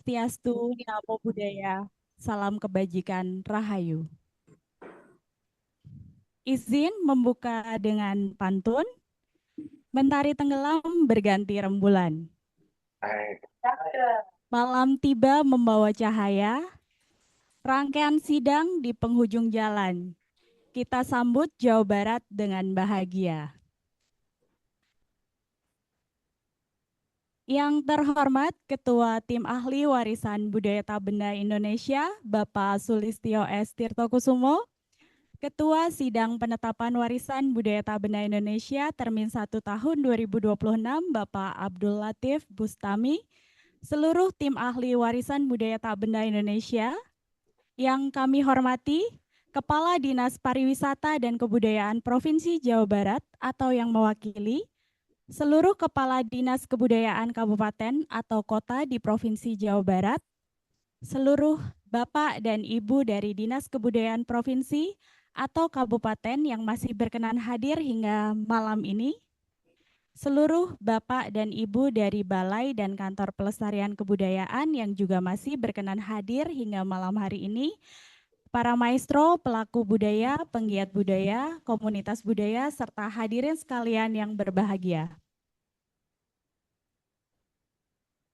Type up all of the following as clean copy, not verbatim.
Swastiastu, Namo Buddhaya, salam kebajikan, Rahayu. Izin membuka dengan pantun, mentari tenggelam berganti rembulan. Malam tiba membawa cahaya, rangkaian sidang di penghujung jalan. Kita sambut Jawa Barat dengan bahagia. Yang terhormat Ketua Tim Ahli Warisan Budaya Tabenda Indonesia, Bapak Sulistyo S. Tirtokusumo, Ketua Sidang Penetapan Warisan Budaya Tabenda Indonesia Termin 1 tahun 2026, Bapak Abdul Latif Bustami, seluruh tim ahli warisan budaya Tabenda Indonesia, yang kami hormati, Kepala Dinas Pariwisata dan Kebudayaan Provinsi Jawa Barat atau yang mewakili, seluruh Kepala Dinas Kebudayaan Kabupaten atau Kota di Provinsi Jawa Barat, seluruh Bapak dan Ibu dari Dinas Kebudayaan Provinsi atau Kabupaten yang masih berkenan hadir hingga malam ini, seluruh Bapak dan Ibu dari Balai dan Kantor Pelestarian Kebudayaan yang juga masih berkenan hadir hingga malam hari ini, para maestro, pelaku budaya, penggiat budaya, komunitas budaya, serta hadirin sekalian yang berbahagia.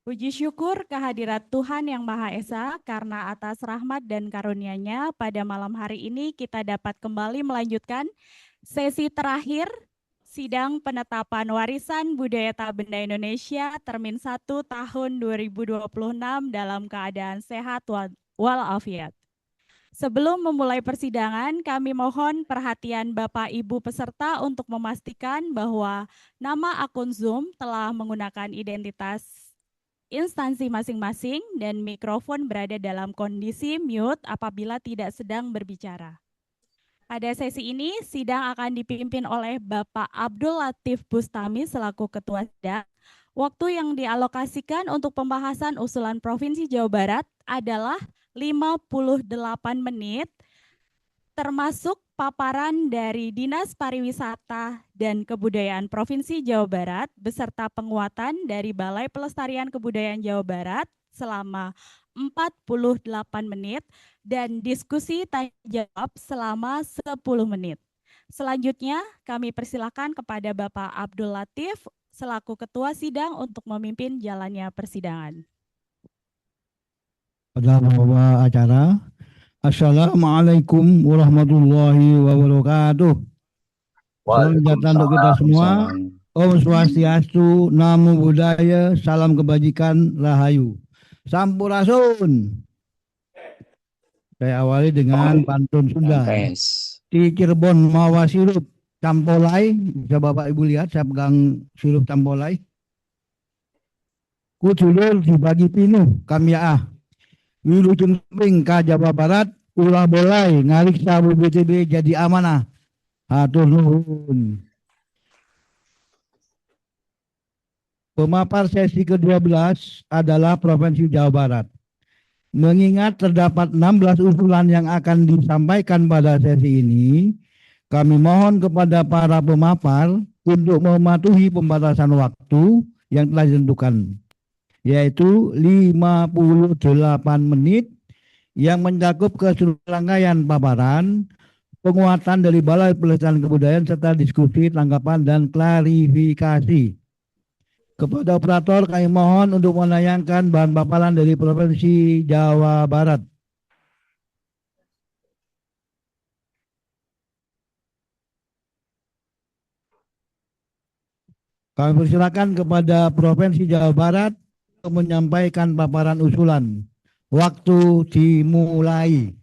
Puji syukur kehadirat Tuhan Yang Maha Esa karena atas rahmat dan karunia-Nya pada malam hari ini kita dapat kembali melanjutkan sesi terakhir Sidang Penetapan Warisan Budaya Tabenda Indonesia Termin 1 tahun 2026 dalam keadaan sehat walafiat. Sebelum memulai persidangan, kami mohon perhatian Bapak Ibu peserta untuk memastikan bahwa nama akun Zoom telah menggunakan identitas instansi masing-masing dan mikrofon berada dalam kondisi mute apabila tidak sedang berbicara. Pada sesi ini, sidang akan dipimpin oleh Bapak Abdul Latif Bustami selaku Ketua Sidang. Waktu yang dialokasikan untuk pembahasan usulan Provinsi Jawa Barat adalah 58 menit, termasuk paparan dari Dinas Pariwisata dan Kebudayaan Provinsi Jawa Barat beserta penguatan dari Balai Pelestarian Kebudayaan Jawa Barat selama 48 menit dan diskusi tanya jawab selama 10 menit. Selanjutnya kami persilakan kepada Bapak Abdul Latif selaku Ketua Sidang untuk memimpin jalannya persidangan. Pada pembawa acara, Assalamualaikum warahmatullahi wabarakatuh. Salam sejahtera untuk kita semua. Om Swastiastu, Namo Buddhaya, salam kebajikan, Rahayu. Sampurasun. Saya awali dengan pantun Sunda. Di Cirebon mawa sirup campolai, bisa Bapak Ibu lihat saya pegang sirup campolai. Kudulur dibagi pinuh kamiah. Wilujeng Pring ka Jawa Barat, ulah bolai ngariksa BBTB jadi amanah. Hatur nuhun. Pemapar sesi ke-12 adalah Provinsi Jawa Barat. Mengingat terdapat 16 usulan yang akan disampaikan pada sesi ini, kami mohon kepada para pemapar untuk mematuhi pembatasan waktu yang telah ditentukan, yaitu 58 menit yang mencakup keseluruhan rangkaian paparan, penguatan dari Balai Pelestarian Kebudayaan, serta diskusi, tanggapan, dan klarifikasi. Kepada operator kami mohon untuk menayangkan bahan paparan dari Provinsi Jawa Barat. Kami persilakan kepada Provinsi Jawa Barat untuk menyampaikan paparan usulan. Waktu dimulai.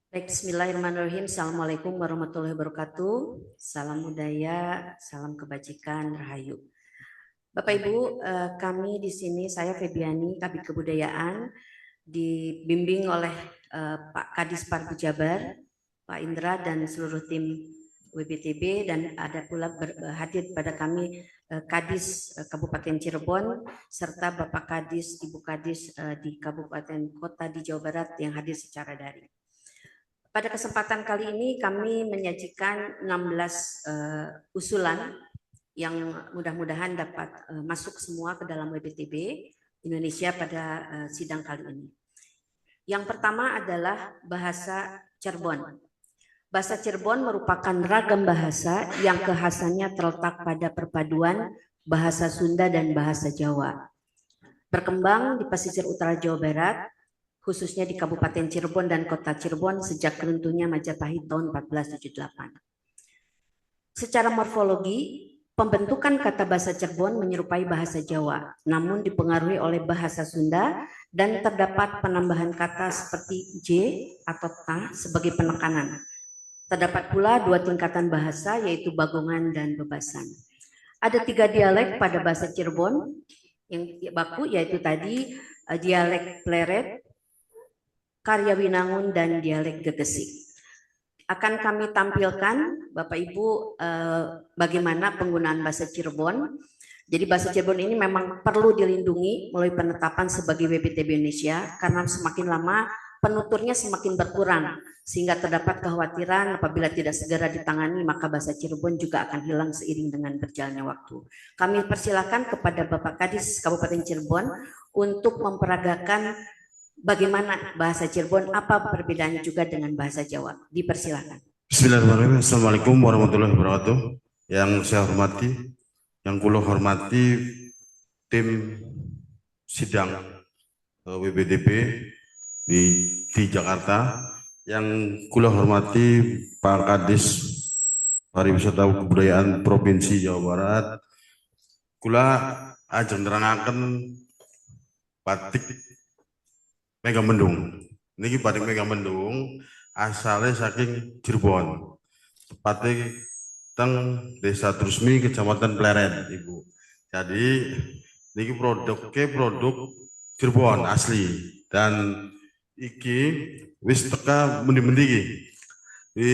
Baik, bismillahirrahmanirrahim. Assalamualaikum warahmatullahi wabarakatuh. Salam budaya, salam kebajikan, Rahayu. Bapak Ibu, kami di sini, saya Febiani, Kabid Kebudayaan, dibimbing oleh Pak Kadis Parbujabar, Pak Indra, dan seluruh tim WBTB, dan ada pula hadir pada kami Kadis Kabupaten Cirebon, serta Bapak Kadis, Ibu Kadis di Kabupaten Kota di Jawa Barat yang hadir secara daring. Pada kesempatan kali ini kami menyajikan 16 usulan yang mudah-mudahan dapat masuk semua ke dalam WBTB, Indonesia pada sidang kali ini. Yang pertama adalah bahasa Cirebon. Bahasa Cirebon merupakan ragam bahasa yang kekhasannya terletak pada perpaduan bahasa Sunda dan bahasa Jawa. Berkembang di pesisir utara Jawa Barat, khususnya di Kabupaten Cirebon dan Kota Cirebon sejak runtuhnya Majapahit tahun 1478. Secara morfologi, pembentukan kata bahasa Cirebon menyerupai bahasa Jawa, namun dipengaruhi oleh bahasa Sunda dan terdapat penambahan kata seperti j atau ta sebagai penekanan. Terdapat pula dua tingkatan bahasa yaitu Bagongan dan Bebasan. Ada 3 dialek pada bahasa Cirebon yang baku yaitu tadi dialek Pleret, Karyawinangun, dan dialek Gegesik. Akan kami tampilkan Bapak Ibu bagaimana penggunaan bahasa Cirebon. Jadi bahasa Cirebon ini memang perlu dilindungi melalui penetapan sebagai WPTB Indonesia karena semakin lama penuturnya semakin berkurang sehingga terdapat kekhawatiran apabila tidak segera ditangani maka bahasa Cirebon juga akan hilang seiring dengan berjalannya waktu. Kami persilakan kepada Bapak Kadis Kabupaten Cirebon untuk memperagakan bagaimana bahasa Cirebon, apa perbedaannya juga dengan bahasa Jawa. Dipersilakan. Bismillahirrahmanirrahim. Assalamualaikum warahmatullahi wabarakatuh. Yang saya hormati, yang kula hormati tim sidang WPTB di Jakarta, yang kula hormati Pak Kadis Pariwisata Kebudayaan Provinsi Jawa Barat, kula ajeng nerangaken batik Megamendung. Niki batik Megamendung asalnya saking Cirebon, tepatnya teng Desa Trusmi, Kecamatan Pleret, Ibu. Jadi niki produknya produk Cirebon asli dan iki wis teka mendi-mendi iki. Di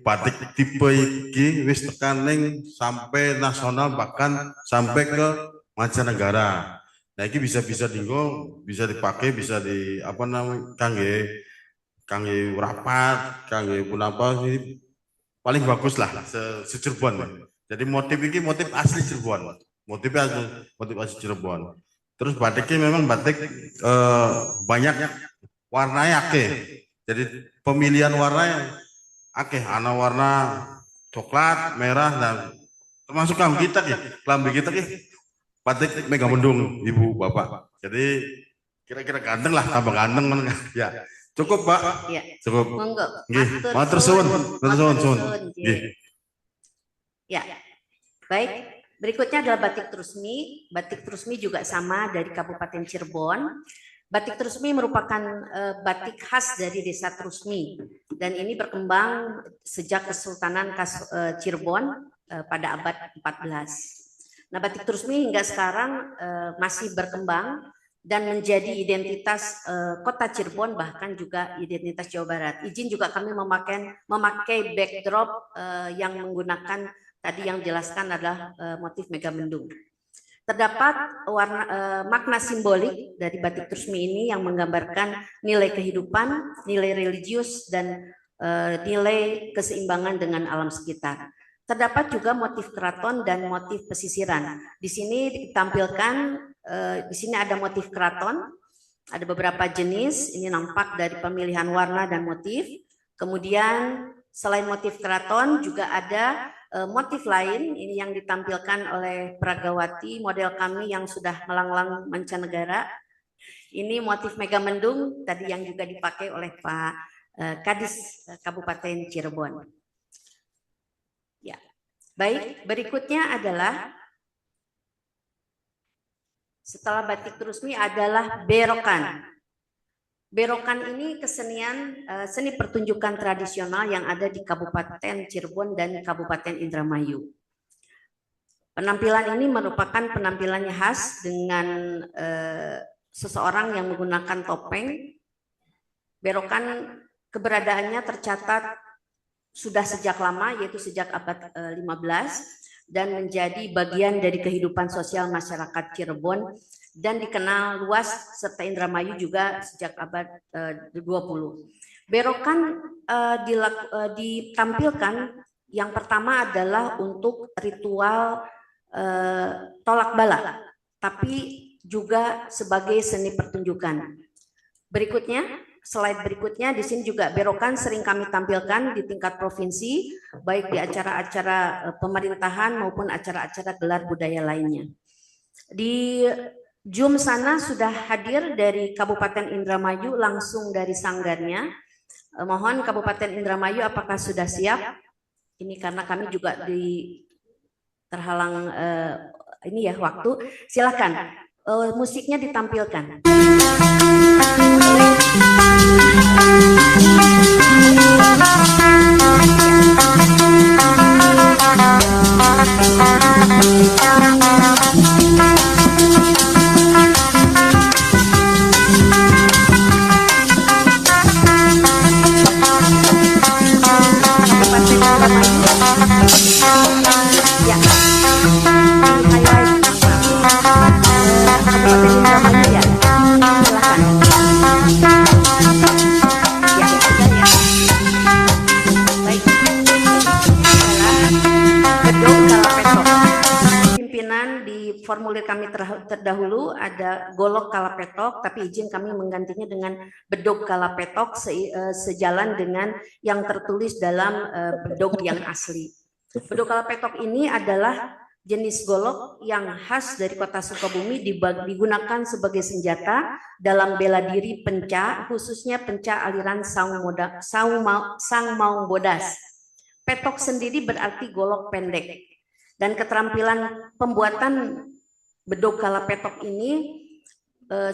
batik tipe iki wis teka ning sampai nasional bahkan sampai ke mancanegara. Nah iki bisa dinggo, bisa dipakai, bisa di apa namanya kangge rapat, kangge pun apa ini paling bagus lah se-Cirebon. Jadi motif ini motif asli Cirebon, motif asli Cirebon. Terus batiknya memang batik banyak warnanya akeh. Jadi pemilihan warnanya akeh, ana warna coklat, merah, dan termasuk klambi kita batik Megamendung, Ibu Bapak. Jadi kira-kira ganteng lah, tambah ganteng kan ya. Cukup, Pak. Ya. Cukup. Monggo. Nggih, matur suwun. Ya. Baik, berikutnya adalah batik Trusmi. Batik Trusmi juga sama dari Kabupaten Cirebon. Batik Trusmi merupakan batik khas dari Desa Trusmi dan ini berkembang sejak Kesultanan Cirebon pada abad 14. Nah, batik Trusmi hingga sekarang masih berkembang dan menjadi identitas kota Cirebon bahkan juga identitas Jawa Barat. Izin juga kami memakai backdrop yang menggunakan tadi yang dijelaskan adalah motif Megamendung. Terdapat makna simbolik dari batik Trusmi ini yang menggambarkan nilai kehidupan, nilai religius, dan nilai keseimbangan dengan alam sekitar. Terdapat juga motif keraton dan motif pesisiran. Di sini ditampilkan, di sini ada motif keraton, ada beberapa jenis, ini nampak dari pemilihan warna dan motif. Kemudian selain motif keraton juga ada motif lain, ini yang ditampilkan oleh Pragawati, model kami yang sudah melanglang mancanegara. Ini motif Megamendung, tadi yang juga dipakai oleh Pak Kadis Kabupaten Cirebon. Ya, baik. Berikutnya adalah setelah batik Trusmi adalah berokan. Berokan ini kesenian seni pertunjukan tradisional yang ada di Kabupaten Cirebon dan Kabupaten Indramayu. Penampilan ini merupakan penampilannya khas dengan seseorang yang menggunakan topeng. Berokan keberadaannya tercatat sudah sejak lama, yaitu sejak abad 15 dan menjadi bagian dari kehidupan sosial masyarakat Cirebon dan dikenal luas serta Indramayu juga sejak abad 20. Berokan ditampilkan yang pertama adalah untuk ritual tolak bala, tapi juga sebagai seni pertunjukan. Berikutnya, slide berikutnya di sini juga berokan sering kami tampilkan di tingkat provinsi, baik di acara-acara pemerintahan maupun acara-acara gelar budaya lainnya. Di Zoom sana sudah hadir dari Kabupaten Indramayu langsung dari sanggarnya. Mohon Kabupaten Indramayu apakah sudah siap? Ini karena kami juga terhalang ini ya waktu. Silakan. Musiknya ditampilkan. Formulir kami terdahulu ada golok kalapetok, tapi izin kami menggantinya dengan bedog kalapetok sejalan dengan yang tertulis dalam bedog yang asli. Bedog kalapetok ini adalah jenis golok yang khas dari kota Sukabumi, digunakan sebagai senjata dalam bela diri penca, khususnya penca aliran Sang Maung Bodas. Petok sendiri berarti golok pendek. Dan keterampilan pembuatan bedog kalapetok ini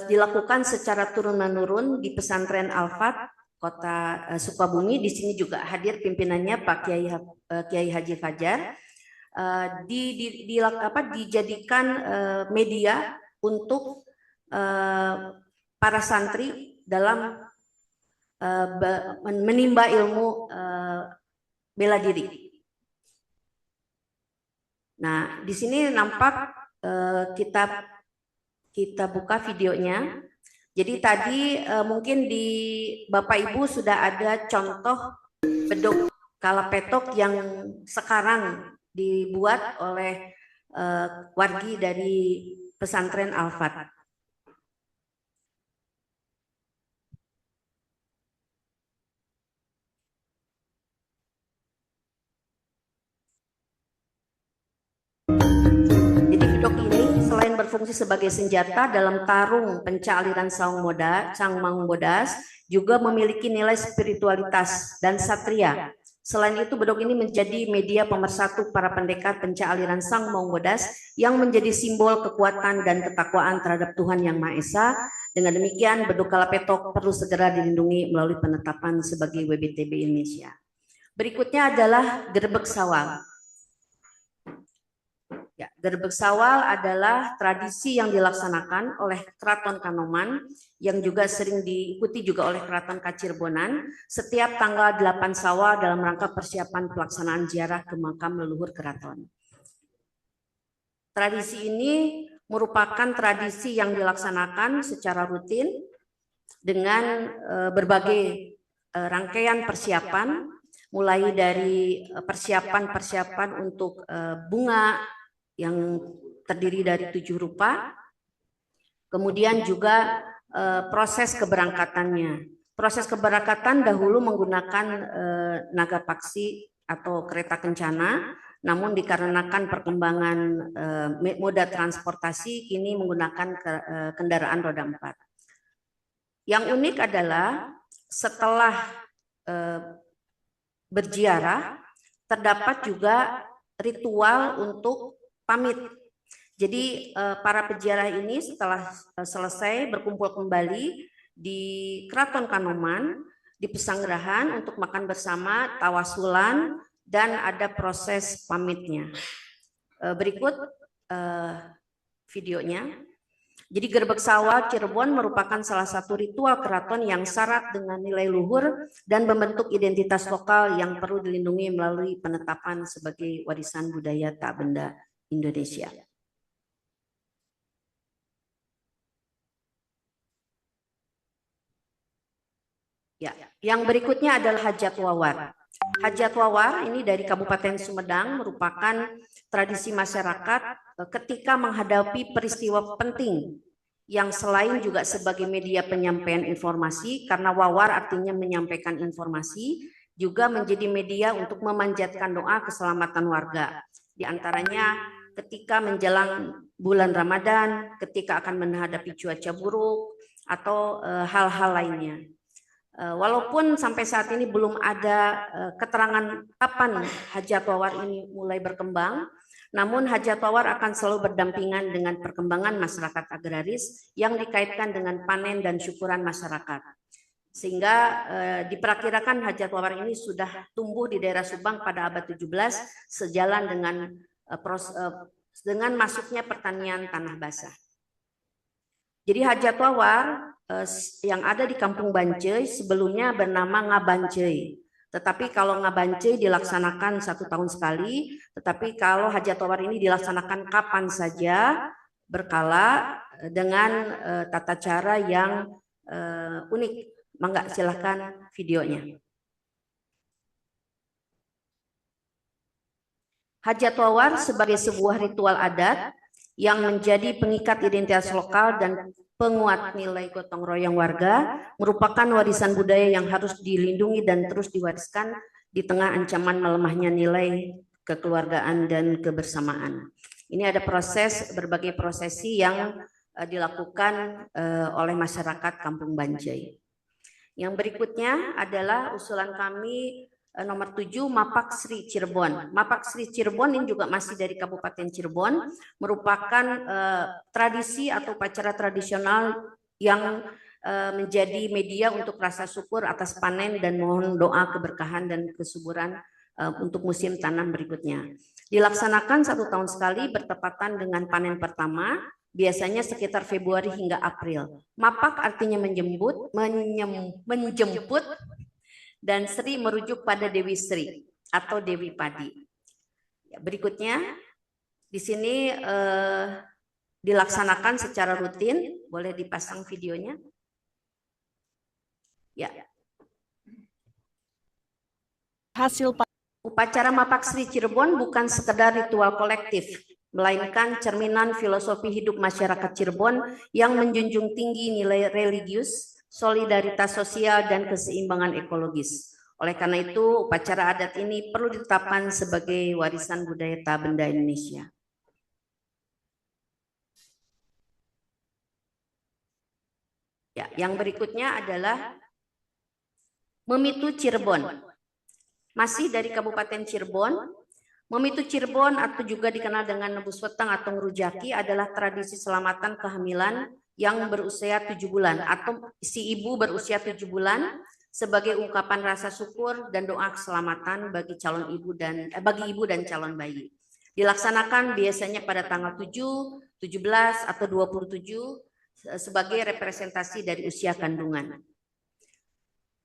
dilakukan secara turun-menurun di pesantren Al-Fat kota Sukabumi. Di sini juga hadir pimpinannya Pak Kiai Haji Fajar. Dijadikan media untuk para santri dalam menimba ilmu bela diri. Nah, di sini nampak kita buka videonya. Jadi tadi mungkin di Bapak Ibu sudah ada contoh bedog kalapetok yang sekarang dibuat oleh wargi dari pesantren Al-Fat. Jadi bedog ini selain berfungsi sebagai senjata dalam tarung penca aliran Sang Maung Bodas, juga memiliki nilai spiritualitas dan satria. Selain itu, bedog ini menjadi media pemersatu para pendekar penca aliran Sang Maung Bodas yang menjadi simbol kekuatan dan ketakwaan terhadap Tuhan Yang Maha Esa. Dengan demikian, bedog kalapetok perlu segera dilindungi melalui penetapan sebagai WBTB Indonesia. Berikutnya adalah gerbek sawal. Ya, gerbek sawal adalah tradisi yang dilaksanakan oleh Keraton Kanoman yang juga sering diikuti juga oleh Keraton Kacirbonan setiap tanggal 8 Sawal dalam rangka persiapan pelaksanaan ziarah ke makam leluhur keraton. Tradisi ini merupakan tradisi yang dilaksanakan secara rutin dengan berbagai rangkaian persiapan, mulai dari persiapan untuk bunga yang terdiri dari 7 rupa, kemudian juga proses keberangkatannya. Proses keberangkatan dahulu menggunakan naga paksi atau kereta kencana, namun dikarenakan perkembangan moda transportasi kini menggunakan kendaraan roda 4. Yang unik adalah setelah berziarah terdapat juga ritual untuk pamit. Jadi para peziarah ini setelah selesai berkumpul kembali di Keraton Kanoman, di Pesanggerahan untuk makan bersama, tawasulan, dan ada proses pamitnya. Berikut videonya. Jadi gerbek sawal Cirebon merupakan salah satu ritual keraton yang syarat dengan nilai luhur dan membentuk identitas lokal yang perlu dilindungi melalui penetapan sebagai warisan budaya tak benda Indonesia. Ya, yang berikutnya adalah hajat wawar. Hajat wawar ini dari Kabupaten Sumedang merupakan tradisi masyarakat ketika menghadapi peristiwa penting yang selain juga sebagai media penyampaian informasi, karena wawar artinya menyampaikan informasi, juga menjadi media untuk memanjatkan doa keselamatan warga. Di antaranya ketika menjelang bulan Ramadan, ketika akan menghadapi cuaca buruk, atau hal-hal lainnya. Walaupun sampai saat ini belum ada keterangan kapan hajat wawar ini mulai berkembang, namun hajat wawar akan selalu berdampingan dengan perkembangan masyarakat agraris yang dikaitkan dengan panen dan syukuran masyarakat. Sehingga diperkirakan hajat wawar ini sudah tumbuh di daerah Subang pada abad 17 sejalan dengan masuknya pertanian tanah basah. Jadi hajat wawar yang ada di Kampung Bancai sebelumnya bernama Ngabancai. Tetapi kalau Ngabancai dilaksanakan 1 tahun sekali, tetapi kalau hajat wawar ini dilaksanakan kapan saja, berkala, dengan tata cara yang unik. Mangga silahkan videonya. Hajat wawar sebagai sebuah ritual adat yang menjadi pengikat identitas lokal dan penguat nilai gotong royong warga, merupakan warisan budaya yang harus dilindungi dan terus diwariskan di tengah ancaman melemahnya nilai kekeluargaan dan kebersamaan. Ini ada berbagai prosesi yang dilakukan oleh masyarakat Kampung Bancai. Yang berikutnya adalah usulan kami nomor 7, Mapak Sri Cirebon. Mapak Sri Cirebon ini juga masih dari Kabupaten Cirebon, merupakan tradisi atau upacara tradisional yang menjadi media untuk rasa syukur atas panen dan mohon doa keberkahan dan kesuburan untuk musim tanam berikutnya. Dilaksanakan 1 tahun sekali bertepatan dengan panen pertama, biasanya sekitar Februari hingga April. Mapak artinya menjemput, dan Sri merujuk pada Dewi Sri atau Dewi Padi. Berikutnya, di sini dilaksanakan secara rutin. Boleh dipasang videonya? Ya. Hasil upacara Mapak Sri Cirebon bukan sekedar ritual kolektif, melainkan cerminan filosofi hidup masyarakat Cirebon yang menjunjung tinggi nilai religius, solidaritas sosial, dan keseimbangan ekologis. Oleh karena itu, upacara adat ini perlu ditetapkan sebagai warisan budaya tak benda Indonesia. Ya, yang berikutnya adalah Memitu Cirebon. Masih dari Kabupaten Cirebon, Memitu Cirebon atau juga dikenal dengan Nebus Weteng atau Ngerujaki adalah tradisi selamatan kehamilan yang berusia 7 bulan atau si ibu berusia 7 bulan sebagai ungkapan rasa syukur dan doa keselamatan bagi calon ibu dan calon bayi. Dilaksanakan biasanya pada tanggal 7, 17 atau 27 sebagai representasi dari usia kandungan.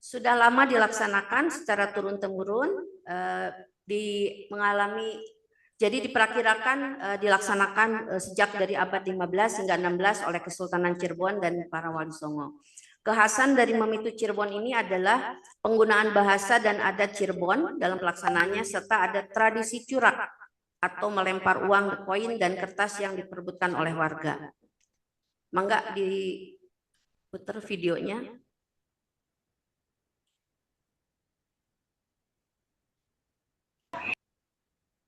Sudah lama dilaksanakan secara turun-temurun, jadi diperkirakan dilaksanakan sejak dari abad 15 hingga 16 oleh Kesultanan Cirebon dan para wali songo. Kekhasan dari Memitu Cirebon ini adalah penggunaan bahasa dan adat Cirebon dalam pelaksanaannya, serta ada tradisi curak atau melempar uang, koin, dan kertas yang diperebutkan oleh warga. Mangga diputar videonya.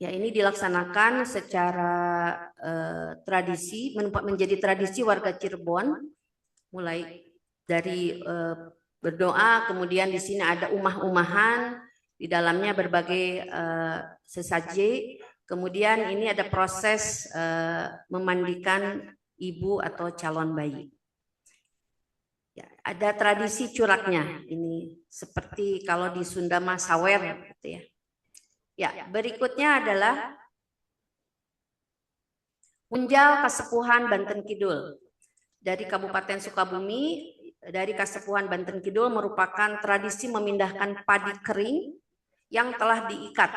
Ya, ini dilaksanakan secara tradisi, menjadi tradisi warga Cirebon, mulai dari berdoa, kemudian di sini ada umah-umahan, di dalamnya berbagai sesaji, kemudian ini ada proses memandikan ibu atau calon bayi. Ya, ada tradisi curaknya, ini seperti kalau di Sunda mah sawer, gitu ya. Ya, berikutnya adalah Unjal Kasepuhan Banten Kidul. Dari Kabupaten Sukabumi, dari Kasepuhan Banten Kidul merupakan tradisi memindahkan padi kering yang telah diikat.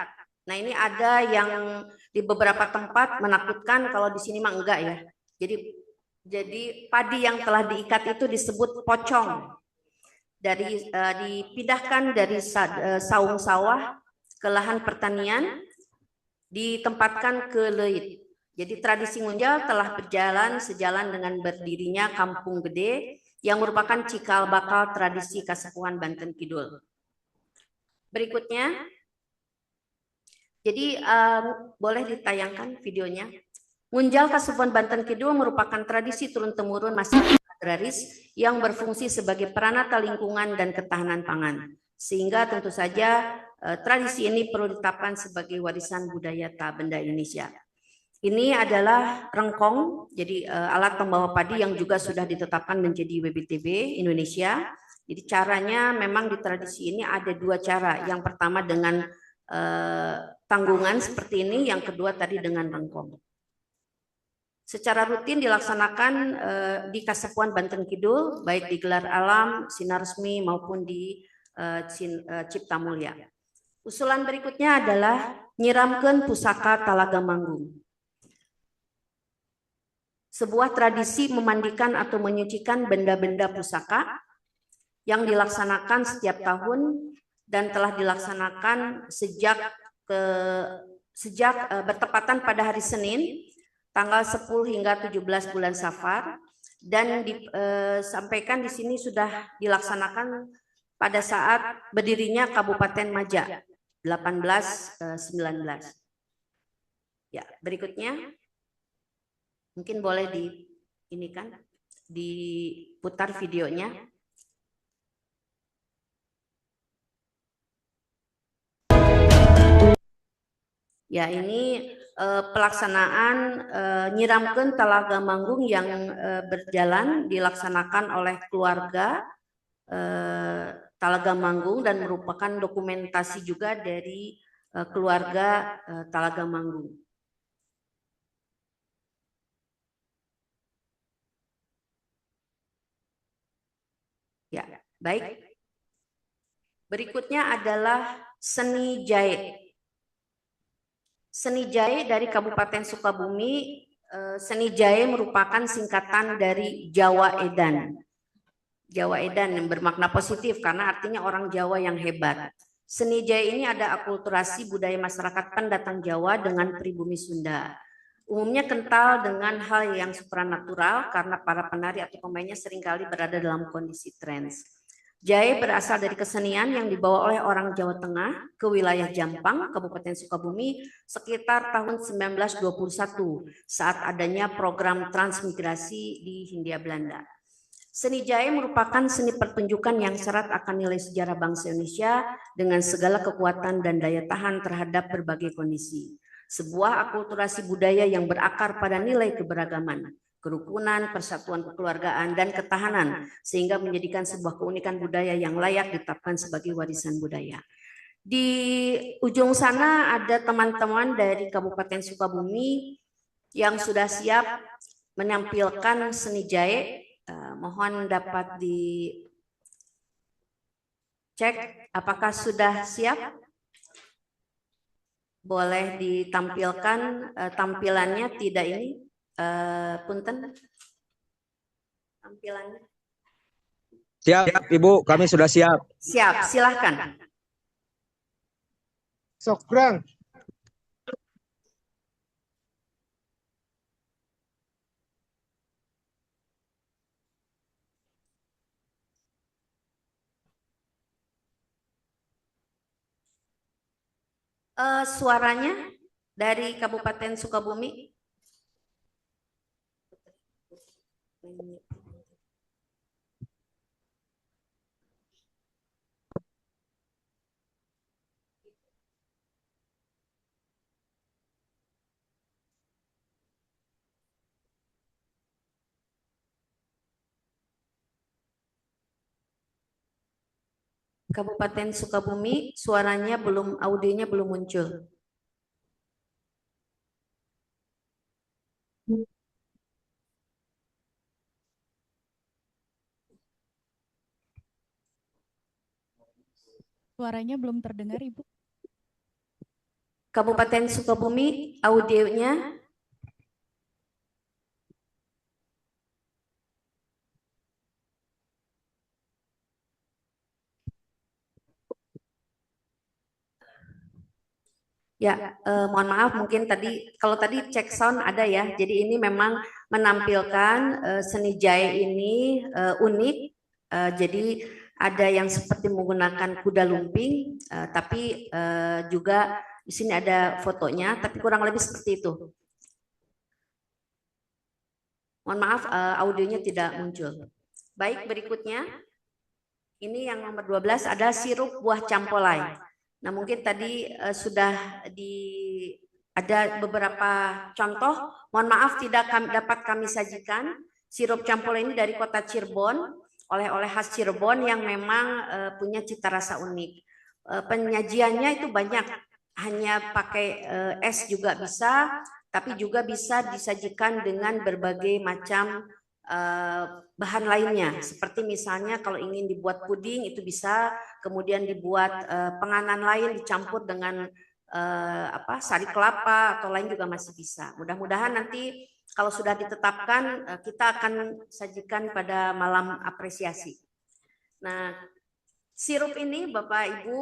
Nah, ini ada yang di beberapa tempat menakutkan, kalau di sini mah enggak ya. Jadi padi yang telah diikat itu disebut pocong. Dipindahkan dari saung sawah ke lahan pertanian, ditempatkan ke leit. Jadi tradisi ngunjal telah berjalan sejalan dengan berdirinya Kampung Gede yang merupakan cikal bakal tradisi Kasepuhan Banten Kidul. Berikutnya, jadi boleh ditayangkan videonya. Ngunjal Kasepuhan Banten Kidul merupakan tradisi turun-temurun masyarakat agraris yang berfungsi sebagai peranata lingkungan dan ketahanan pangan. Sehingga tentu saja tradisi ini perlu ditetapkan sebagai warisan budaya tak benda Indonesia. Ini adalah rengkong, jadi alat pembawa padi yang juga sudah ditetapkan menjadi WBTB Indonesia. Jadi caranya memang di tradisi ini ada dua cara. Yang pertama dengan tanggungan seperti ini, yang kedua tadi dengan rengkong. Secara rutin dilaksanakan di Kasepuhan Banten Kidul, baik di Gelar Alam, Sinar Resmi maupun di Cipta Mulia. Usulan berikutnya adalah nyiramkeun pusaka Talaga Manggung. Sebuah tradisi memandikan atau menyucikan benda-benda pusaka yang dilaksanakan setiap tahun dan telah dilaksanakan sejak bertepatan pada hari Senin tanggal 10 hingga 17 bulan Safar, dan disampaikan di sini sudah dilaksanakan pada saat berdirinya Kabupaten Maja 1819. Ya, berikutnya mungkin boleh diputar videonya. Ya, ini pelaksanaan nyiramkeun Talaga Manggung yang berjalan dilaksanakan oleh keluarga Talaga Manggung dan merupakan dokumentasi juga dari keluarga Talaga Manggung. Ya, baik. Berikutnya adalah seni jahe. Seni jahe dari Kabupaten Sukabumi. Seni jahe merupakan singkatan dari Jawa Edan. Jawa Edan yang bermakna positif karena artinya orang Jawa yang hebat. Seni jahe ini ada akulturasi budaya masyarakat pendatang Jawa dengan pribumi Sunda. Umumnya kental dengan hal yang supranatural karena para penari atau pemainnya seringkali berada dalam kondisi trance. Jahe berasal dari kesenian yang dibawa oleh orang Jawa Tengah ke wilayah Jampang, Kabupaten Sukabumi sekitar tahun 1921 saat adanya program transmigrasi di Hindia Belanda. Seni jahe merupakan seni pertunjukan yang syarat akan nilai sejarah bangsa Indonesia dengan segala kekuatan dan daya tahan terhadap berbagai kondisi. Sebuah akulturasi budaya yang berakar pada nilai keberagaman, kerukunan, persatuan kekeluargaan, dan ketahanan, sehingga menjadikan sebuah keunikan budaya yang layak ditetapkan sebagai warisan budaya. Di ujung sana ada teman-teman dari Kabupaten Sukabumi yang sudah siap menampilkan seni jahe. Mohon dapat dicek apakah sudah siap. Boleh ditampilkan tampilannya, tidak ini. Punten tampilannya. Siap, Ibu, kami sudah siap. Siap, silahkan. Sokrang. Suaranya dari Kabupaten Sukabumi. Kabupaten Sukabumi, suaranya belum, audionya belum muncul. Suaranya belum terdengar, Ibu. Kabupaten Sukabumi, audionya. Ya, mohon maaf mungkin tadi kalau tadi cek sound ada ya. Jadi ini memang menampilkan seni jahit ini unik. Jadi ada yang seperti menggunakan kuda lumping, tapi juga di sini ada fotonya, tapi kurang lebih seperti itu. Mohon maaf audionya tidak muncul. Baik, berikutnya. Ini yang nomor 12 ada sirup buah campolai. Nah, mungkin tadi sudah ada beberapa contoh. Mohon maaf tidak dapat kami sajikan. Sirup campolai ini dari kota Cirebon, oleh-oleh khas Cirebon yang memang punya cita rasa unik. Penyajiannya itu banyak, hanya pakai es juga bisa, tapi juga bisa disajikan dengan berbagai macam bahan lainnya, seperti misalnya kalau ingin dibuat puding itu bisa, kemudian dibuat penganan lain dicampur dengan sari kelapa atau lain juga masih bisa. Mudah-mudahan nanti kalau sudah ditetapkan kita akan sajikan pada malam apresiasi. Nah, sirup ini Bapak Ibu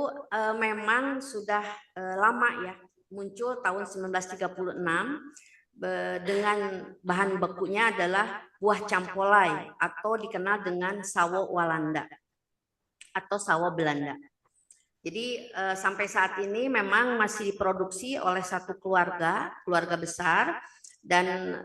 memang sudah lama ya, muncul tahun 1936 dengan bahan bakunya adalah buah campolai atau dikenal dengan sawo Walanda atau sawo Belanda. Jadi sampai saat ini memang masih diproduksi oleh satu keluarga besar dan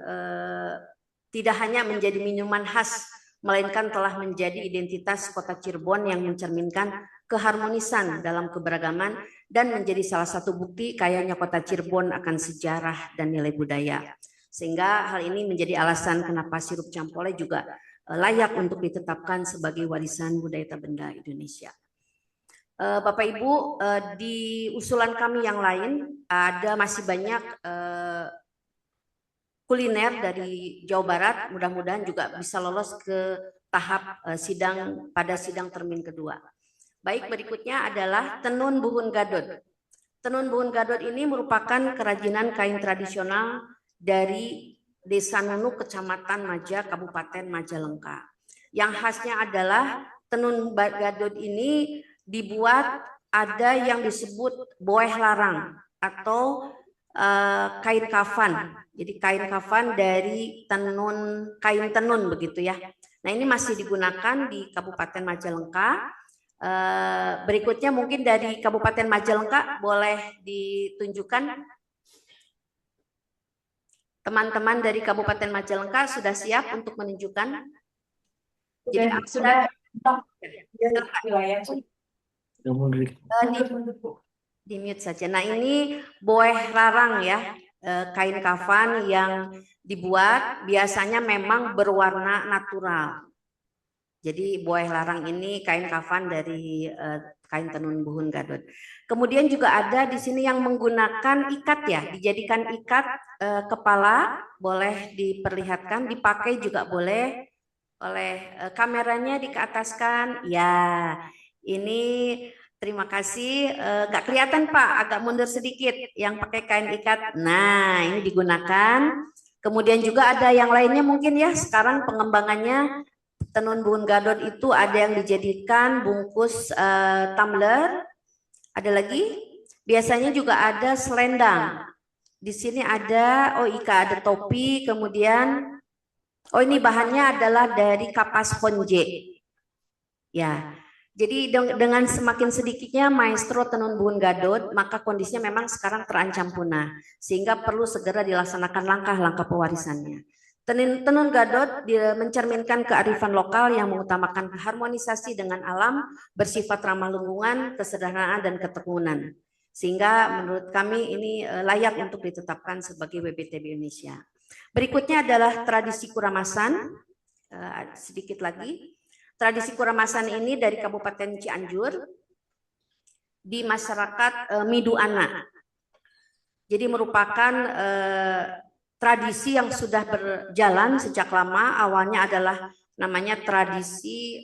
tidak hanya menjadi minuman khas, melainkan telah menjadi identitas kota Cirebon yang mencerminkan keharmonisan dalam keberagaman dan menjadi salah satu bukti kayanya kota Cirebon akan sejarah dan nilai budaya. Sehingga hal ini menjadi alasan kenapa sirup campolai juga layak untuk ditetapkan sebagai warisan budaya tak benda Indonesia. Bapak Ibu, di usulan kami yang lain ada masih banyak kuliner dari Jawa Barat, mudah-mudahan juga bisa lolos ke tahap pada sidang termin kedua. Baik, berikutnya adalah tenun buhun gadot. Tenun buhun gadot ini merupakan kerajinan kain tradisional dari Desa Nunuk, Kecamatan Maja, Kabupaten Majalengka. Yang khasnya adalah tenun gadot ini dibuat ada yang disebut boeh larang atau kain kafan. Jadi kain kafan dari kain tenun begitu ya. Nah, ini masih digunakan di Kabupaten Majalengka. Berikutnya mungkin dari Kabupaten Majalengka boleh ditunjukkan. Teman-teman dari Kabupaten Majalengka sudah siap untuk menunjukkan? Jadi sudah di mute saja. Nah, ini boeh larang ya, kain kafan yang dibuat biasanya memang berwarna natural. Jadi boeh larang ini kain kafan dari kain tenun buhun gadot. Kemudian juga ada di sini yang menggunakan ikat ya, dijadikan ikat kepala, boleh diperlihatkan, dipakai juga boleh. Oleh kameranya dikeataskan. Ya, ini terima kasih. Gak kelihatan Pak, agak mundur sedikit yang pakai kain ikat. Nah, ini digunakan. Kemudian juga ada yang lainnya mungkin ya, sekarang pengembangannya tenun buhun gadot itu ada yang dijadikan bungkus tumbler. Ada lagi, biasanya juga ada selendang. Di sini ada ada topi, kemudian ini bahannya adalah dari kapas honje. Ya. Jadi dengan semakin sedikitnya maestro tenun buhun gadot, maka kondisinya memang sekarang terancam punah, sehingga perlu segera dilaksanakan langkah-langkah pewarisannya. Tenun gadot mencerminkan kearifan lokal yang mengutamakan harmonisasi dengan alam, bersifat ramah lingkungan, kesederhanaan dan keteguhan. Sehingga menurut kami ini layak untuk ditetapkan sebagai WBTB Indonesia. Berikutnya adalah tradisi kuramasan. Sedikit lagi. Tradisi kuramasan ini dari Kabupaten Cianjur di masyarakat Miduana. Jadi merupakan tradisi yang sudah berjalan sejak lama. Awalnya adalah namanya tradisi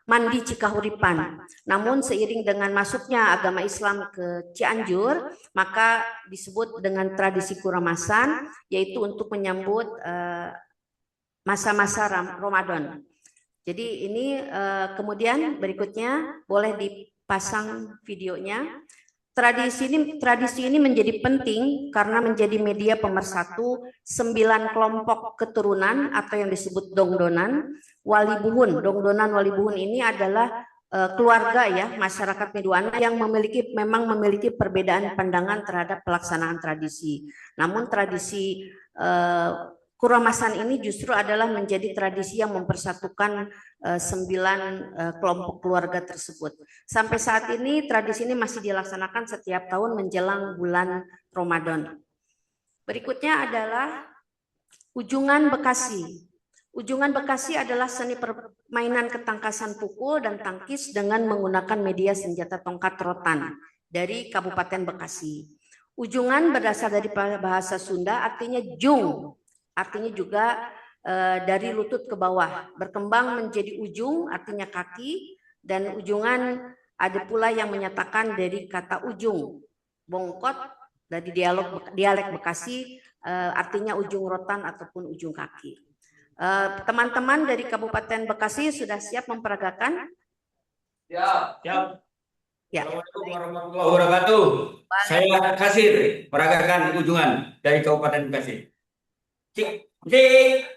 mandi Cikahuripan. Namun seiring dengan masuknya agama Islam ke Cianjur, maka disebut dengan tradisi kuramasan, yaitu untuk menyambut masa-masa Ramadan. Jadi ini kemudian berikutnya boleh dipasang videonya. Tradisi ini menjadi penting karena menjadi media pemersatu 9 kelompok keturunan atau yang disebut dongdonan wali buhun. Dongdonan wali buhun ini adalah keluarga ya masyarakat Meduana yang memang memiliki perbedaan pandangan terhadap pelaksanaan tradisi. Namun tradisi Kuramasan ini justru adalah menjadi tradisi yang mempersatukan 9 kelompok keluarga tersebut. Sampai saat ini tradisi ini masih dilaksanakan setiap tahun menjelang bulan Ramadan. Berikutnya adalah Ujungan Bekasi. Ujungan Bekasi adalah seni permainan ketangkasan pukul dan tangkis dengan menggunakan media senjata tongkat rotan dari Kabupaten Bekasi. Ujungan berasal dari bahasa Sunda artinya jung, artinya juga dari lutut ke bawah, berkembang menjadi ujung artinya kaki, dan ujungan ada pula yang menyatakan dari kata ujung, bongkot dari dialek Bekasi artinya ujung rotan ataupun ujung kaki. Teman-teman dari Kabupaten Bekasi sudah siap memperagakan? Siap. Ya. Assalamualaikum warahmatullahi wabarakatuh. Saya Kasir peragakan ujungan dari Kabupaten Bekasi. Cik, cik.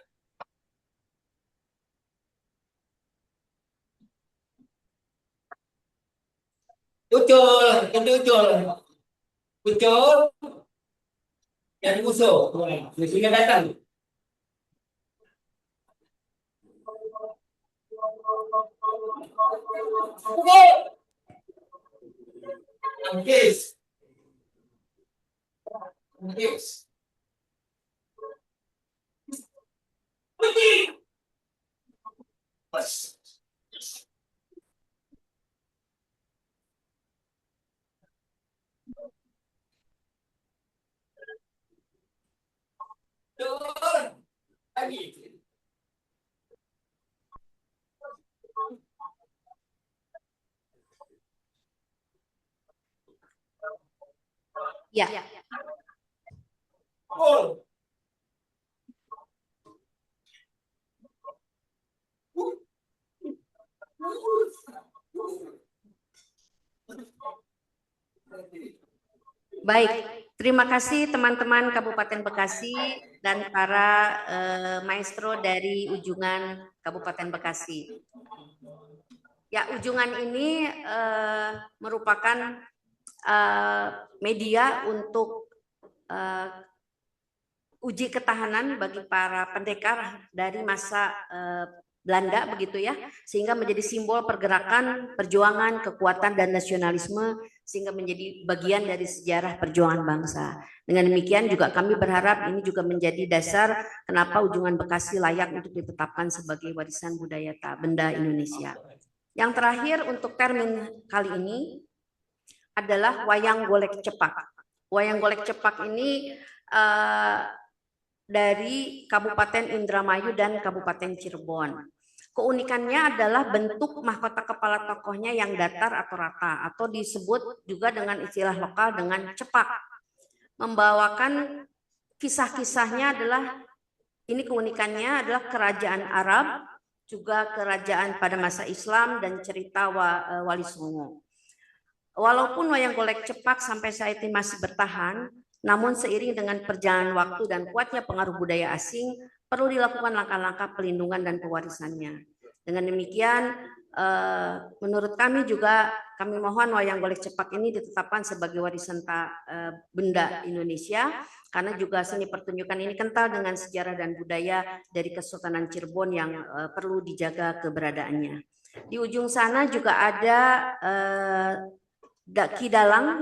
Ucul. Yang musuh. Musuhnya datang. Tangkis. Ya. Baik, terima kasih teman-teman Kabupaten Bekasi dan para maestro dari Ujungan Kabupaten Bekasi. Ya, Ujungan ini merupakan media untuk uji ketahanan bagi para pendekar dari masa Belanda begitu ya, sehingga menjadi simbol pergerakan, perjuangan, kekuatan dan nasionalisme, sehingga menjadi bagian dari sejarah perjuangan bangsa. Dengan demikian juga kami berharap ini juga menjadi dasar kenapa Ujungan Bekasi layak untuk ditetapkan sebagai warisan budaya tak benda Indonesia. Yang terakhir untuk termin kali ini adalah wayang golek cepak. Wayang golek cepak ini dari Kabupaten Indramayu dan Kabupaten Cirebon. Keunikannya adalah bentuk mahkota kepala tokohnya yang datar atau rata, atau disebut juga dengan istilah lokal dengan cepak. Membawakan kisah-kisahnya adalah, ini keunikannya adalah kerajaan Arab, juga kerajaan pada masa Islam dan cerita Wali Songo. Walaupun wayang golek cepak sampai saat ini masih bertahan, namun seiring dengan perjalanan waktu dan kuatnya pengaruh budaya asing, perlu dilakukan langkah-langkah pelindungan dan pewarisannya. Dengan demikian, menurut kami juga, kami mohon wayang golek cepak ini ditetapkan sebagai warisan tak benda Indonesia, karena juga seni pertunjukan ini kental dengan sejarah dan budaya dari Kesultanan Cirebon yang perlu dijaga keberadaannya. Di ujung sana juga ada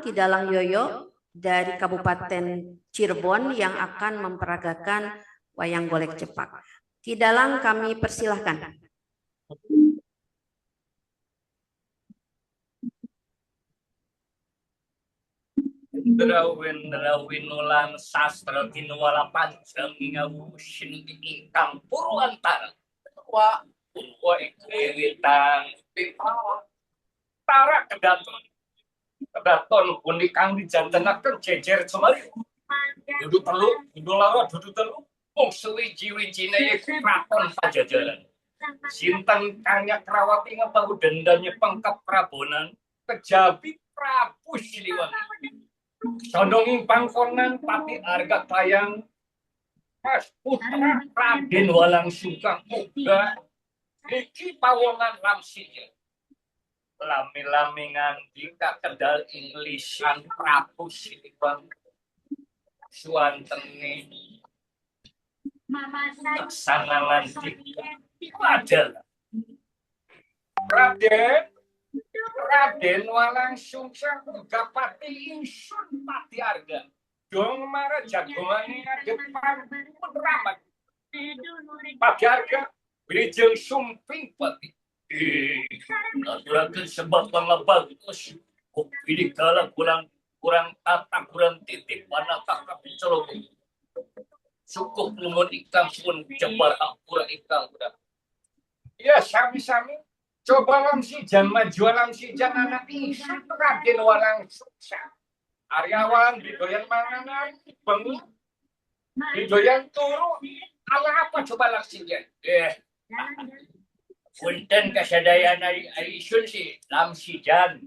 Kidalang Yoyo dari Kabupaten Cirebon yang akan memperagakan wayang golek cepak. Kidalang kami persilahkan. Drawin ulang sastra tinuwala panceng ngawusin ingkang purwantara. Wa ikwitang para kedaton punikang dijantenaken jejer semari. Dudu telu mung sewiji-wijine kraton Pajajaran. Sinten kang Nyakrawati ngebangun dendanya pengkep Prabonan kejabi Prabu Siliwangi. Sondonging pangkonan pati arga tayang Mas putra Raden Walang Sungkang uga niki pawongan lamsija. Lami-lamingan tingkah kedal Inggrisan Prabu Siliwangi. Suantene kesanalan tingkah adalah Raden Walang Sungsang uga pati ingsun pati arga. Dong mara jagongane depan peneramat. Pati arga Brijeng sumping pati. Aturakeun sebab pangabagus. Pilih kala kurang tata kurang titik manakah kapicolong. Cukup lumut ikang pun jebar ampura ikang udah. Ya sami-sami. Coba lamsijan maju lamsijan anak isan Raden Walang Sungsang. Aryawan didoyan manganan, bengi, didoyan turu, ala apa coba lamsijan? Punten kasadayaan Aisun sih lamsijan.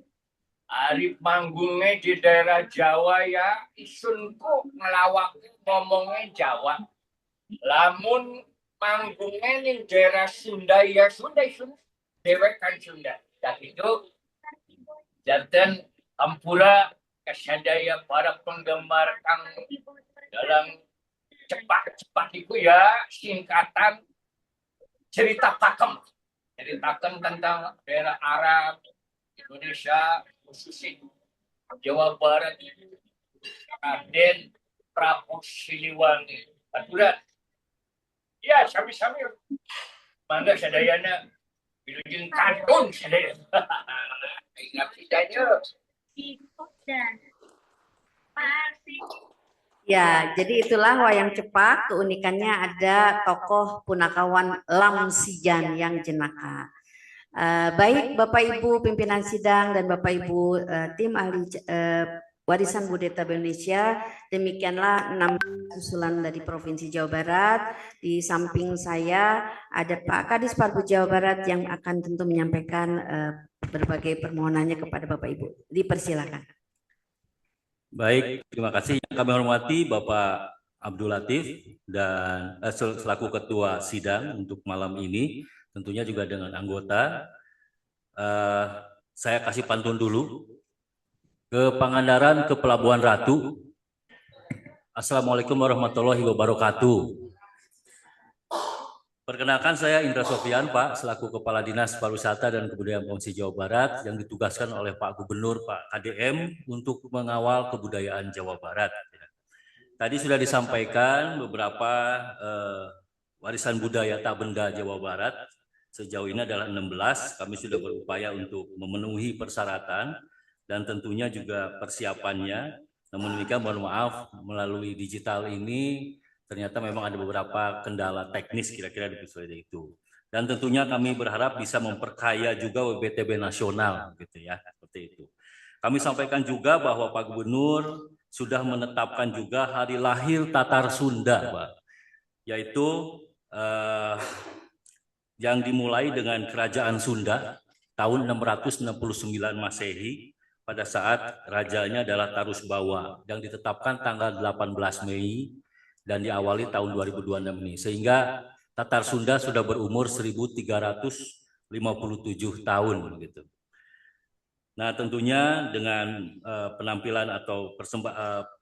Arif manggungnya di daerah Jawa ya, isunku ngelawak ngomongnya Jawa. Lamun manggungnya di daerah Sunda ya Sunda isun. Dewek kan Sunda. Dan itu jantan ampura kesadaya para penggemar kang dalam cepat itu ya singkatan cerita pakem. Ceritakan tentang daerah Arab, Indonesia, khususnya Jawa Barat, Raden Prabu Siliwangi. Aturan. Ya, sami-sami. Mangga sadayana bilujeng kantun sadaya. Ingat sidanya. Ya, jadi itulah wayang cepak. Keunikannya ada tokoh punakawan lamsijan yang jenaka. Baik Bapak Ibu pimpinan sidang dan Bapak Ibu tim ahli warisan budaya Indonesia, demikianlah 6 usulan dari Provinsi Jawa Barat. Di samping saya ada Pak Kadis Parbu Jawa Barat yang akan tentu menyampaikan berbagai permohonannya kepada Bapak Ibu. Dipersilakan. Baik, terima kasih. Yang kami hormati Bapak Abdul Latif dan selaku Ketua Sidang untuk malam ini, tentunya juga dengan anggota. Saya kasih pantun dulu. Ke Pangandaran, ke Pelabuhan Ratu. Assalamualaikum warahmatullahi wabarakatuh. Perkenalkan saya Indra Sofian, Pak, selaku Kepala Dinas Pariwisata dan Kebudayaan Provinsi Jawa Barat yang ditugaskan oleh Pak Gubernur, Pak KDM untuk mengawal kebudayaan Jawa Barat. Tadi sudah disampaikan beberapa warisan budaya tak benda Jawa Barat. Sejauh ini adalah 16. Kami sudah berupaya untuk memenuhi persyaratan dan tentunya juga persiapannya. Namun demikian mohon maaf melalui digital ini ternyata memang ada beberapa kendala teknis kira-kira di episode itu. Dan tentunya kami berharap bisa memperkaya juga WBTB nasional gitu ya, seperti itu. Kami sampaikan juga bahwa Pak Gubernur sudah menetapkan juga hari lahir Tatar Sunda, Pak. Yaitu yang dimulai dengan Kerajaan Sunda tahun 669 Masehi pada saat rajanya adalah Tarus Bawa yang ditetapkan tanggal 18 Mei dan diawali tahun 2026 ini, sehingga Tatar Sunda sudah berumur 1357 tahun gitu. Nah, tentunya dengan penampilan atau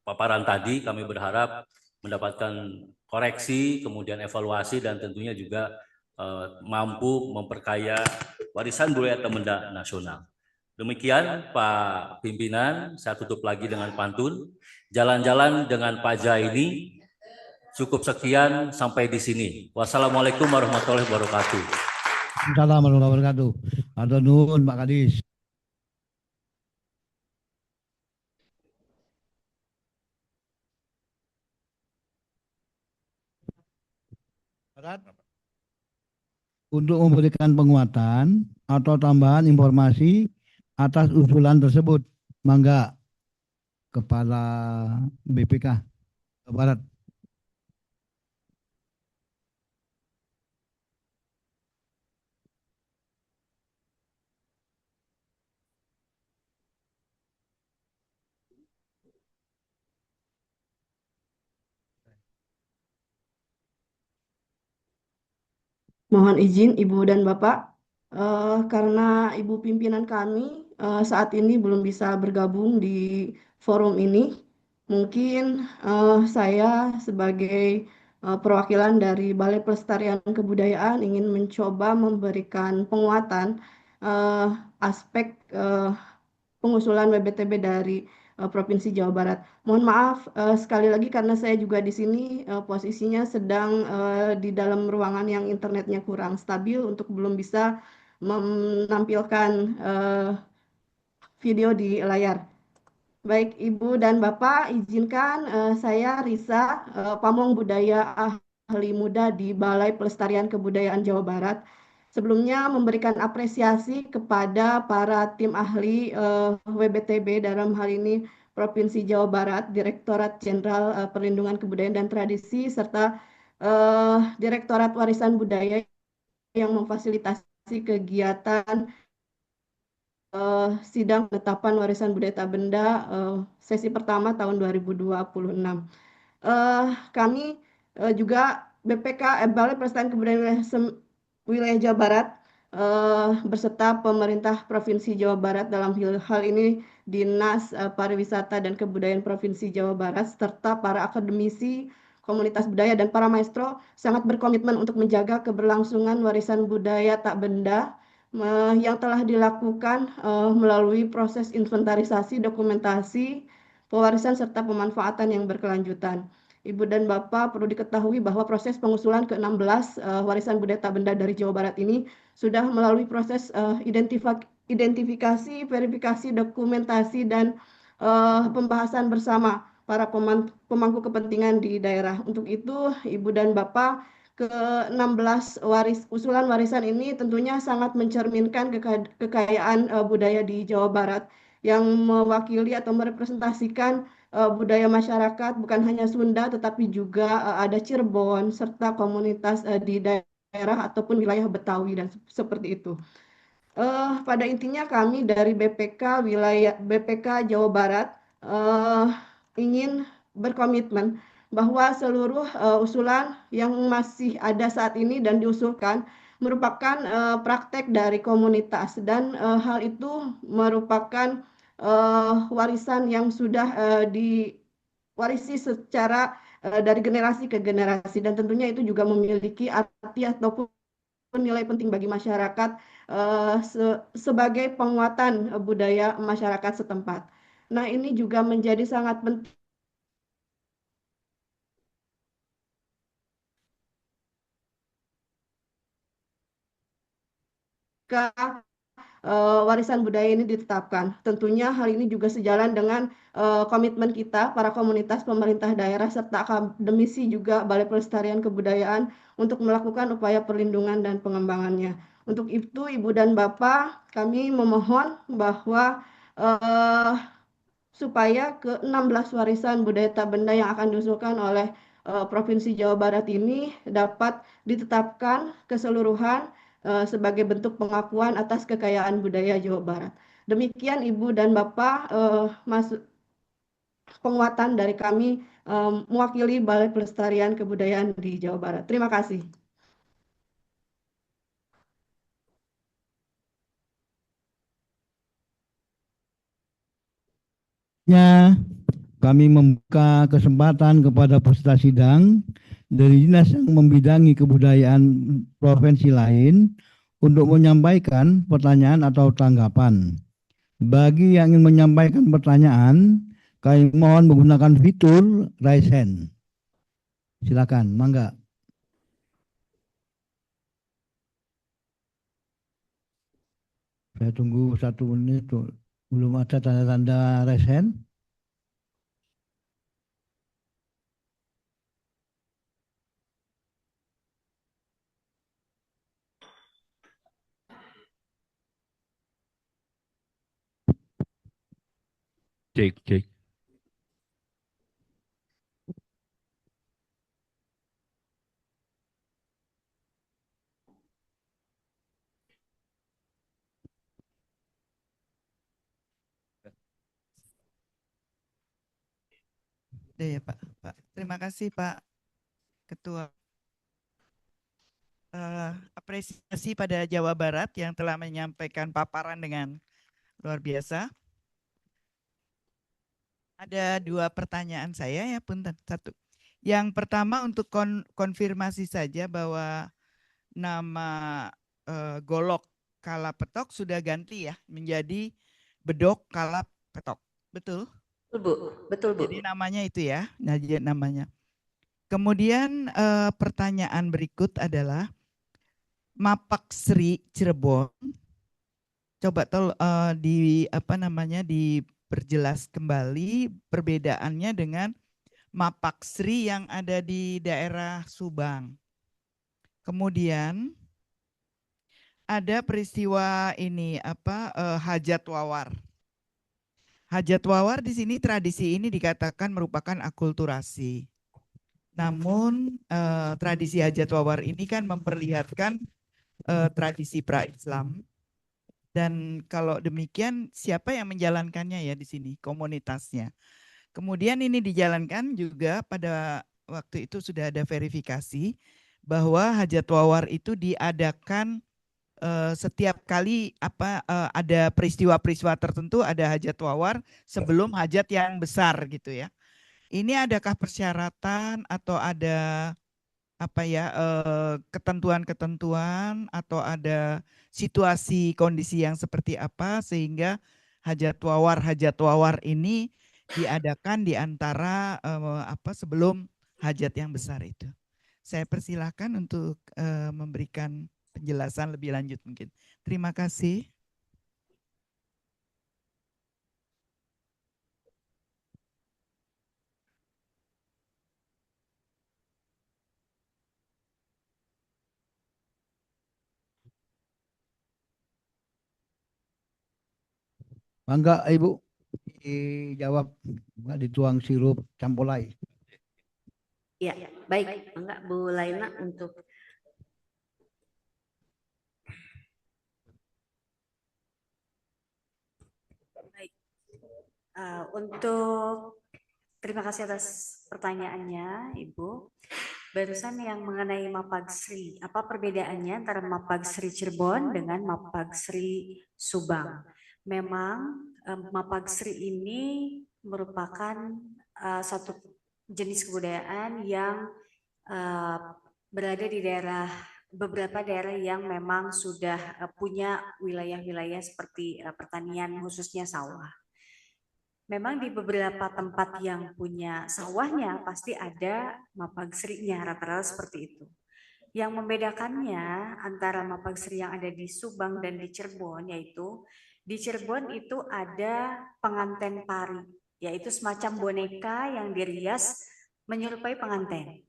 paparan tadi kami berharap mendapatkan koreksi, kemudian evaluasi dan tentunya juga mampu memperkaya warisan budaya tak benda nasional. Demikian Pak Pimpinan, saya tutup lagi dengan pantun. Jalan-jalan dengan Pak Jaini. Cukup sekian sampai di sini. Wassalamualaikum warahmatullahi wabarakatuh. Assalamualaikum warahmatullahi wabarakatuh. Atur nuhun Pak Kadis. Untuk memberikan penguatan atau tambahan informasi atas usulan tersebut, mangga Kepala BPK Jawa Barat. Mohon izin Ibu dan Bapak, karena Ibu pimpinan kami saat ini belum bisa bergabung di forum ini, mungkin saya sebagai perwakilan dari Balai Pelestarian Kebudayaan ingin mencoba memberikan penguatan eh, aspek pengusulan WBTB dari Provinsi Jawa Barat. Mohon maaf sekali lagi karena saya juga di sini posisinya sedang di dalam ruangan yang internetnya kurang stabil untuk belum bisa menampilkan video di layar. Baik Ibu dan Bapak, izinkan saya Risa, Pamong Budaya Ahli Muda di Balai Pelestarian Kebudayaan Jawa Barat. Sebelumnya memberikan apresiasi kepada para tim ahli WBTB dalam hal ini Provinsi Jawa Barat, Direktorat Jenderal Perlindungan Kebudayaan dan Tradisi, serta Direktorat Warisan Budaya yang memfasilitasi kegiatan sidang penetapan warisan budaya tak benda sesi pertama tahun 2026. Kami juga BPK Balai Pelestarian Kebudayaan Wilayah Jawa Barat beserta pemerintah Provinsi Jawa Barat dalam hal ini Dinas Pariwisata dan Kebudayaan Provinsi Jawa Barat serta para akademisi, komunitas budaya dan para maestro sangat berkomitmen untuk menjaga keberlangsungan warisan budaya tak benda yang telah dilakukan melalui proses inventarisasi, dokumentasi, pewarisan serta pemanfaatan yang berkelanjutan. Ibu dan Bapak perlu diketahui bahwa proses pengusulan ke-16 warisan budaya tak benda dari Jawa Barat ini sudah melalui proses identifikasi, verifikasi, dokumentasi, dan pembahasan bersama para pemangku kepentingan di daerah. Untuk itu, Ibu dan Bapak, ke-16 usulan warisan ini tentunya sangat mencerminkan kekayaan budaya di Jawa Barat yang mewakili atau merepresentasikan budaya masyarakat bukan hanya Sunda tetapi juga ada Cirebon serta komunitas di daerah ataupun wilayah Betawi dan seperti itu. Pada intinya kami dari BPK Jawa Barat ingin berkomitmen bahwa seluruh usulan yang masih ada saat ini dan diusulkan merupakan praktek dari komunitas dan hal itu merupakan warisan yang sudah diwarisi secara dari generasi ke generasi dan tentunya itu juga memiliki arti ataupun nilai penting bagi masyarakat sebagai penguatan budaya masyarakat setempat. Nah, ini juga menjadi sangat penting warisan budaya ini ditetapkan. Tentunya hal ini juga sejalan dengan komitmen kita, para komunitas pemerintah daerah, serta akademisi juga Balai Pelestarian Kebudayaan untuk melakukan upaya perlindungan dan pengembangannya. Untuk itu, Ibu dan Bapak, kami memohon bahwa uh, supaya ke-16 warisan budaya tak benda yang akan diusulkan oleh Provinsi Jawa Barat ini dapat ditetapkan keseluruhan sebagai bentuk pengakuan atas kekayaan budaya Jawa Barat. Demikian Ibu dan Bapak penguatan dari kami mewakili Balai Pelestarian Kebudayaan di Jawa Barat. Terima kasih. Kami membuka kesempatan kepada peserta sidang dari dinas yang membidangi kebudayaan provinsi lain untuk menyampaikan pertanyaan atau tanggapan. Bagi yang ingin menyampaikan pertanyaan, kami mohon menggunakan fitur raise hand. Silakan, mangga. Saya tunggu 1 menit, belum ada tanda-tanda raise hand. Cek. Ya Pak. Terima kasih Pak Ketua. apresiasi pada Jawa Barat yang telah menyampaikan paparan dengan luar biasa. Ada 2 pertanyaan saya ya, punten. 1. Yang pertama untuk konfirmasi saja bahwa nama Golok Kalapetok sudah ganti ya menjadi Bedok Kalapetok. Betul? Betul, Bu. Betul, Bu. Jadi namanya itu ya, namanya. Kemudian pertanyaan berikut adalah Mapak Sri Cirebon. Coba diperjelas kembali perbedaannya dengan Mapak Sri yang ada di daerah Subang. Kemudian ada peristiwa ini hajat wawar. Hajat wawar di sini tradisi ini dikatakan merupakan akulturasi. Namun tradisi hajat wawar ini kan memperlihatkan tradisi pra-Islam. Dan kalau demikian siapa yang menjalankannya ya di sini, komunitasnya. Kemudian ini dijalankan juga pada waktu itu sudah ada verifikasi bahwa hajat wawar itu diadakan setiap kali ada peristiwa-peristiwa tertentu ada hajat wawar sebelum hajat yang besar gitu ya. Ini adakah persyaratan atau ada ketentuan-ketentuan atau ada situasi kondisi yang seperti apa sehingga hajat wawar ini diadakan di antara sebelum hajat yang besar itu. Saya persilahkan untuk memberikan penjelasan lebih lanjut mungkin. Terima kasih. Mangga Ibu dijawab, dituang sirup campolai. Ya, baik. Mangga Bu Laina untuk baik. Untuk terima kasih atas pertanyaannya, Ibu. Barusan yang mengenai Mapagsri, apa perbedaannya antara Mapagsri Cirebon dengan Mapagsri Subang? Memang Mapagsri ini merupakan satu jenis kebudayaan yang berada di beberapa daerah yang memang sudah punya wilayah-wilayah seperti pertanian, khususnya sawah. Memang di beberapa tempat yang punya sawahnya pasti ada Mapagsrinya, rata-rata seperti itu. Yang membedakannya antara Mapagsri yang ada di Subang dan di Cirebon, yaitu di Cirebon itu ada penganten pari, yaitu semacam boneka yang dirias menyerupai pengantin.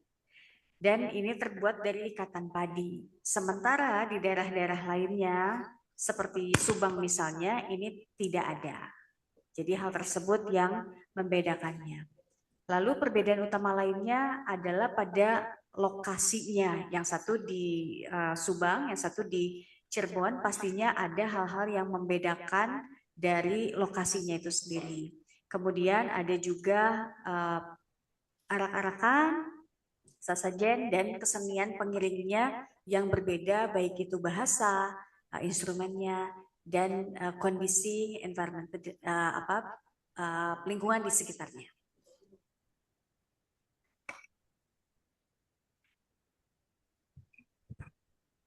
Dan ini terbuat dari ikatan padi. Sementara di daerah-daerah lainnya, seperti Subang misalnya, ini tidak ada. Jadi hal tersebut yang membedakannya. Lalu perbedaan utama lainnya adalah pada lokasinya. Yang satu di Subang, yang satu di Cirebon, pastinya ada hal-hal yang membedakan dari lokasinya itu sendiri. Kemudian ada juga arak-arakan, sasajen, dan kesenian pengiringnya yang berbeda, baik itu bahasa, instrumennya, dan kondisi environment lingkungan di sekitarnya.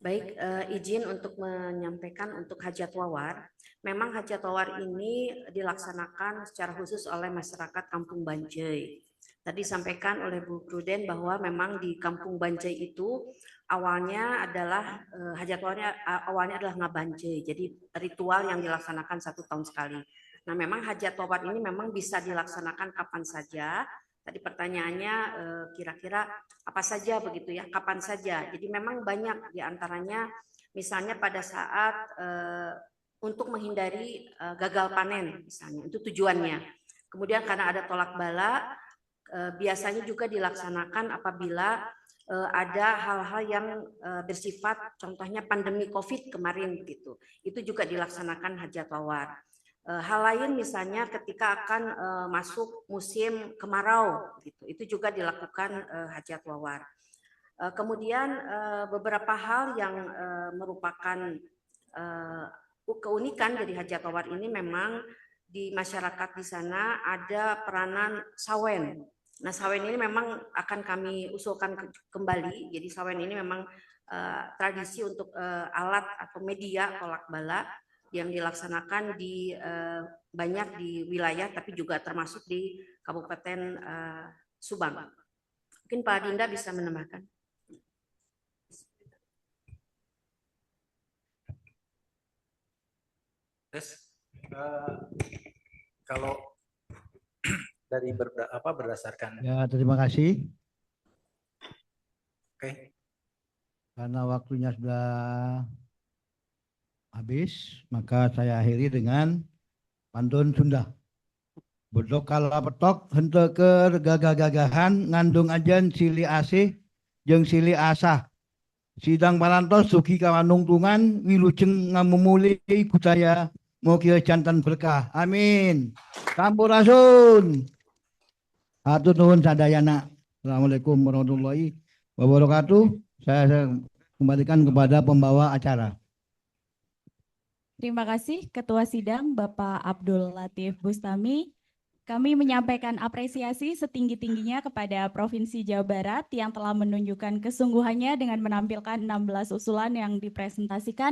Baik, izin untuk menyampaikan untuk hajat wawar. Memang hajat wawar ini dilaksanakan secara khusus oleh masyarakat Kampung Banjai. Tadi disampaikan oleh Bu Pruden bahwa memang di Kampung Banjai itu awalnya adalah hajat wawarnya awalnya adalah ngabanjai, jadi ritual yang dilaksanakan 1 tahun sekali. Nah, memang hajat wawar ini memang bisa dilaksanakan kapan saja. Tadi pertanyaannya kira-kira apa saja begitu ya, kapan saja. Jadi memang banyak diantaranya, misalnya pada saat untuk menghindari gagal panen, misalnya itu tujuannya. Kemudian karena ada tolak bala, biasanya juga dilaksanakan apabila ada hal-hal yang bersifat, contohnya pandemi COVID kemarin gitu. Itu juga dilaksanakan hajat wawar. Hal lain misalnya ketika akan masuk musim kemarau gitu, itu juga dilakukan hajat wawar. Kemudian beberapa hal yang merupakan keunikan dari Haji Atowar ini memang di masyarakat di sana ada peranan sawen. Nah, sawen ini memang akan kami usulkan kembali. Jadi sawen ini memang tradisi untuk alat atau media kolak bala yang dilaksanakan di banyak di wilayah, tapi juga termasuk di Kabupaten Subang. Mungkin Pak Dinda bisa menambahkan. Kalau dari berdasarkan Ya, terima kasih. Oke. Karena waktunya sudah habis, maka saya akhiri dengan pantun Sunda. Bedok kala petok henteu keur gagah-gagahan ngandung ajan sili asih jeung sili asah. Sidang parantos sugi kawanungtungan wilujeng ngamumuli budaya mugi jantan berkah. Amin. Sampurasun. Hatur nuhun sadayana. Assalamualaikum warahmatullahi wabarakatuh. Saya kembalikan kepada pembawa acara. Terima kasih Ketua Sidang Bapak Abdul Latif Bustami. Kami menyampaikan apresiasi setinggi-tingginya kepada Provinsi Jawa Barat yang telah menunjukkan kesungguhannya dengan menampilkan 16 usulan yang dipresentasikan.